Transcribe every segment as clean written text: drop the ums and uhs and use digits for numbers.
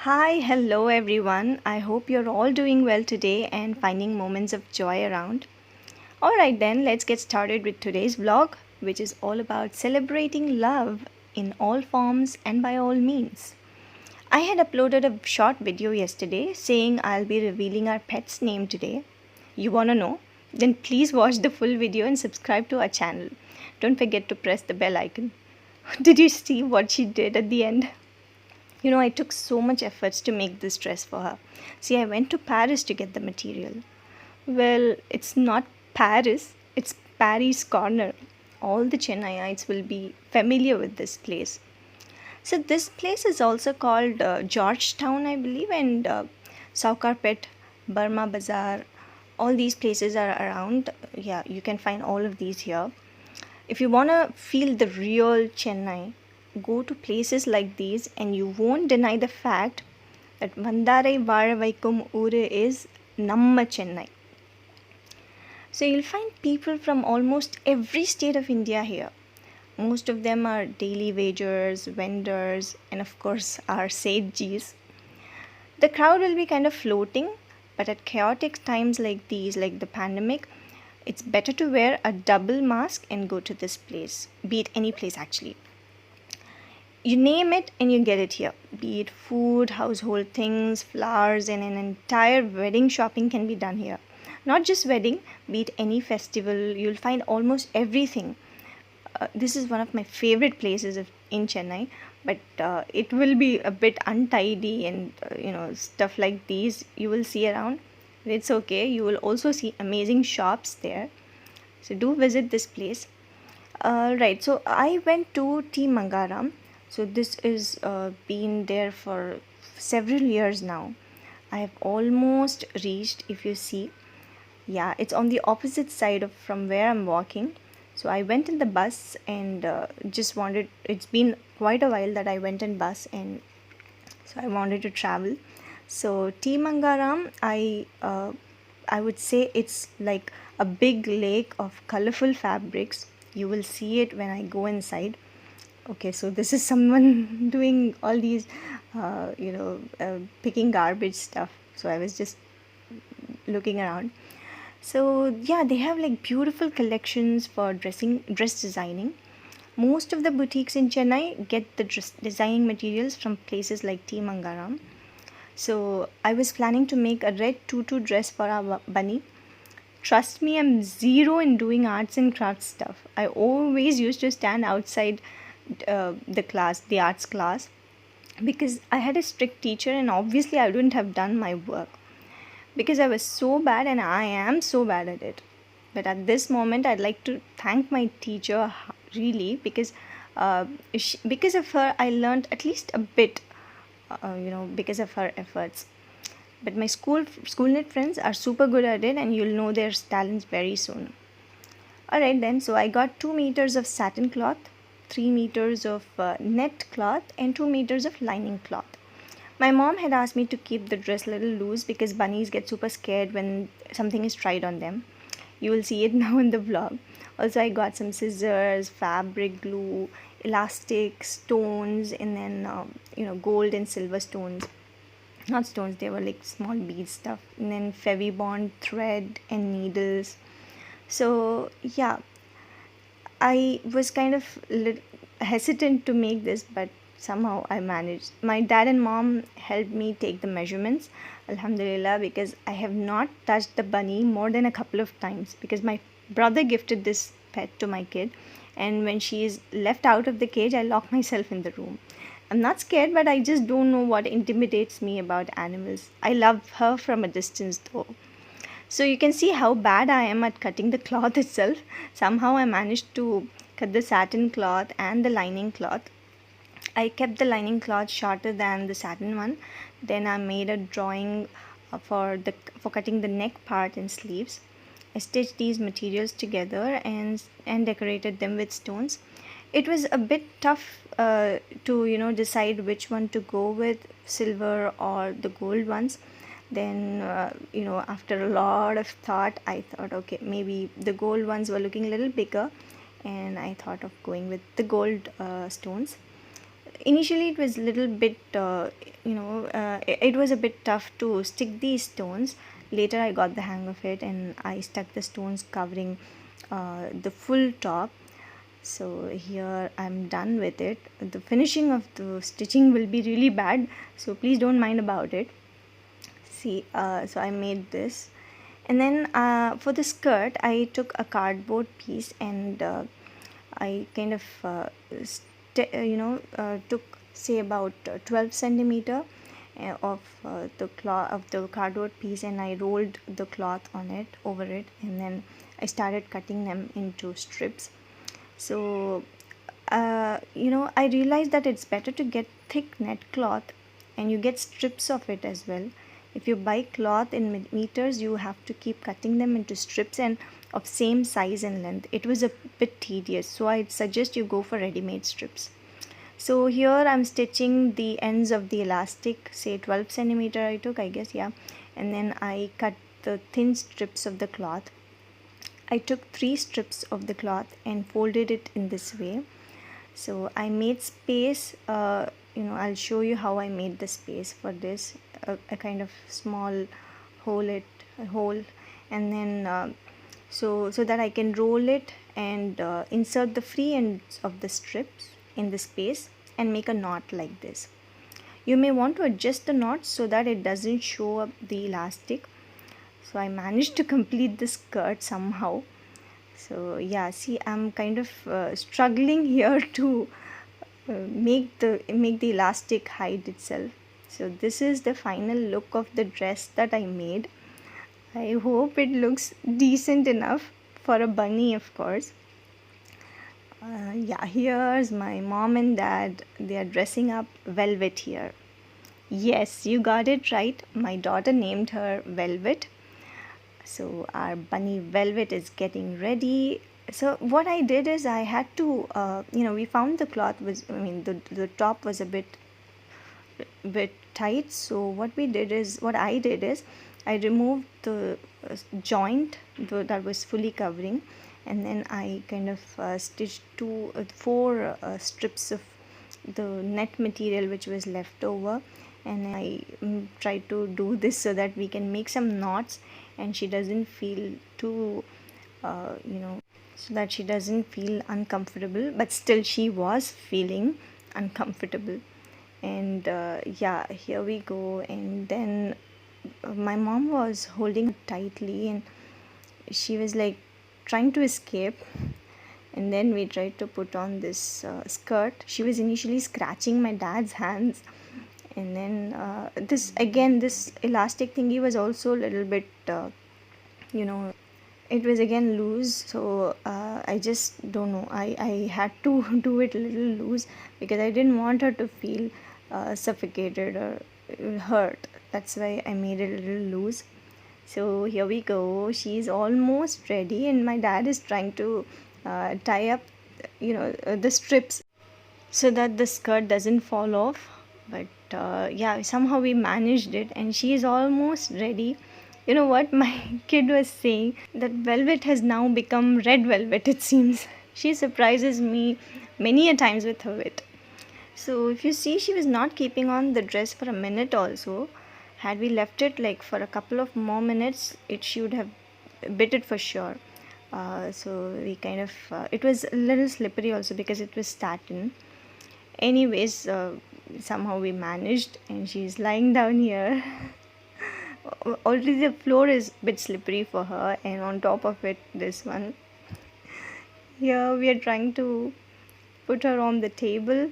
Hi, hello everyone. I hope you're all doing well today and finding moments of joy around. Alright, then, let's get started with today's vlog, which is all about celebrating love in all forms and by all means. I had uploaded a short video yesterday saying I'll be revealing our pet's name today. You wanna know? Then please watch the full video and subscribe to our channel. Don't forget to press the bell icon. Did you see what she did at the end? I took so much efforts to make this dress for her. See, I went to Paris to get the material. Well, it's not Paris, it's Parryscorner. All the Chennaiites will be familiar with this place. So, this place is also called Georgetown, I believe, and Saukarpet, Burma Bazaar. All these places are around. Yeah, you can find all of these here. If you want to feel the real Chennai, go to places like these and you won't deny the fact that Vandarai Varavaikum Ure is nammachennai. So you'll find people from almost every state of India here. Most of them are daily wagers, vendors, and of course our sejis. The crowd will be kind of floating, but at chaotic times like these, like the pandemic, it's better to wear a double mask and go to this place, be it any place actually. You name it and you get it here, be it food, household things, flowers, and an entire wedding shopping can be done here. Not just wedding, be it any festival, you'll find almost everything. This is one of my favorite places in Chennai, but it will be a bit untidy and stuff like these you will see around. It's okay, you will also see amazing shops there, so do visit this place. Right, so I went to T Mangaram. So this is been there for several years now. I have almost reached, if you see. Yeah, it's on the opposite side of from where I'm walking. So I went in the bus and just wanted, it's been quite a while that I went in bus, and so I wanted to travel. So T Mangaram, I would say it's like a big lake of colorful fabrics. You will see it when I go inside. Okay, so this is someone doing all these picking garbage stuff, so I was just looking around. So yeah, they have like beautiful collections for dress designing. Most of the boutiques in Chennai get the dress designing materials from places like T Mangaram. So I was planning to make a red tutu dress for our bunny. Trust me, I'm zero in doing arts and crafts stuff. I always used to stand outside the arts class, because I had a strict teacher and obviously I wouldn't have done my work because I was so bad, and I am so bad at it. But at this moment, I'd like to thank my teacher really, because because of her, I learned at least a bit, because of her efforts. But my Skoolknit friends are super good at it, and you'll know their talents very soon. Alright then, so I got 2 meters of satin cloth, 3 meters of net cloth, and 2 meters of lining cloth. My mom had asked me to keep the dress a little loose because bunnies get super scared when something is tried on them. You will see it now in the vlog. Also, I got some scissors, fabric glue, elastic, stones, and then gold and silver stones. Not stones, they were like small bead stuff. And then Fevibond, thread, and needles. So yeah, I was kind of hesitant to make this, but somehow I managed. My dad and mom helped me take the measurements, alhamdulillah, because I have not touched the bunny more than a couple of times, because my brother gifted this pet to my kid, and when she is left out of the cage, I lock myself in the room. I'm not scared, but I just don't know what intimidates me about animals. I love her from a distance though. So you can see how bad I am at cutting the cloth itself. Somehow I managed to cut the satin cloth and the lining cloth. I kept the lining cloth shorter than the satin one. Then I made a drawing for cutting the neck part and sleeves. I stitched these materials together and decorated them with stones. It was a bit tough to decide which one to go with, silver or the gold ones. Then after a lot of thought, I thought, okay, maybe the gold ones were looking a little bigger, and I thought of going with the gold stones. initially it was a little bit it was a bit tough to stick these stones. Later I got the hang of it and I stuck the stones covering the full top. So here I'm done with it. The finishing of the stitching will be really bad, so please don't mind about it. See, so I made this, and then for the skirt I took a cardboard piece and I kind of took say about 12 centimeter the cloth of the cardboard piece, and I rolled the cloth on it over it, and then I started cutting them into strips. So I realized that it's better to get thick net cloth and you get strips of it as well. If you buy cloth in meters, you have to keep cutting them into strips and of same size and length. It was a bit tedious, so I'd suggest you go for ready-made strips. So here I'm stitching the ends of the elastic, say 12 centimeter I took, I guess, yeah, and then I cut the thin strips of the cloth. I took 3 strips of the cloth and folded it in this way. So I made space, I'll show you how I made the space for this, a kind of small hole, and then so that I can roll it and insert the free ends of the strips in the space and make a knot like this. You may want to adjust the knot so that it doesn't show up the elastic. So I managed to complete the skirt somehow. So yeah, see, I'm kind of struggling here to make the elastic hide itself. So this is the final look of the dress that I made. I hope it looks decent enough for a bunny, of course. Yeah, here's my mom and dad. They are dressing up Velvet here. Yes, you got it right. My daughter named her Velvet. So our bunny Velvet is getting ready. So what I did is I had to, we found the cloth was, the top was a bit tight. So what I did is I removed the joint that was fully covering, and then I kind of stitched 4 strips of the net material which was left over, and I tried to do this so that we can make some knots and she doesn't feel too so that she doesn't feel uncomfortable, but still she was feeling uncomfortable. And yeah, here we go. And then my mom was holding her tightly and she was like trying to escape, and then we tried to put on this skirt. She was initially scratching my dad's hands, and then this elastic thingy was also a little bit it was again loose. So I just don't know, I had to do it a little loose because I didn't want her to feel suffocated or hurt. That's why I made it a little loose. So here we go, she's almost ready, and my dad is trying to tie up the strips so that the skirt doesn't fall off. But yeah, somehow we managed it and she is almost ready. You know what my kid was saying, that Velvet has now become red velvet, it seems. She surprises me many a times with her wit. So if you see, she was not keeping on the dress for a minute also. Had we left it like for a couple of more minutes, she would have bit it for sure. So we kind of it was a little slippery also because it was satin. Anyways, somehow we managed, and she's lying down here. Already the floor is a bit slippery for her, and on top of it this one. Here we are trying to put her on the table.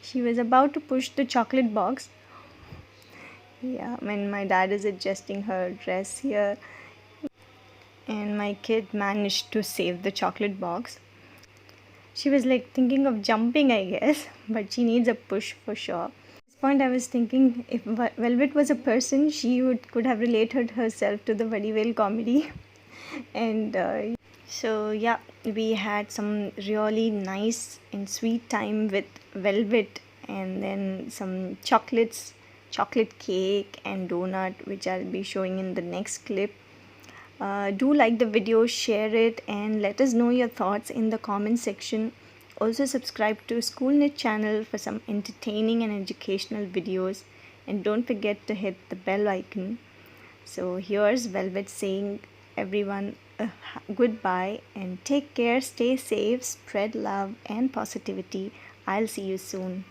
She was about to push the chocolate box. Yeah, when my dad is adjusting her dress here, and my kid managed to save the chocolate box. She was like thinking of jumping, I guess, but she needs a push for sure. At this point I was thinking, if Velvet was a person, she could have related herself to the Buddy Whale comedy. And so yeah, we had some really nice and sweet time with Velvet, and then some chocolate cake and donut, which I'll be showing in the next clip. Do like the video, share it, and let us know your thoughts in the comment section. Also subscribe to Skoolknit channel for some entertaining and educational videos, and don't forget to hit the bell icon. So here's Velvet saying everyone goodbye and take care, stay safe, spread love and positivity. I'll see you soon.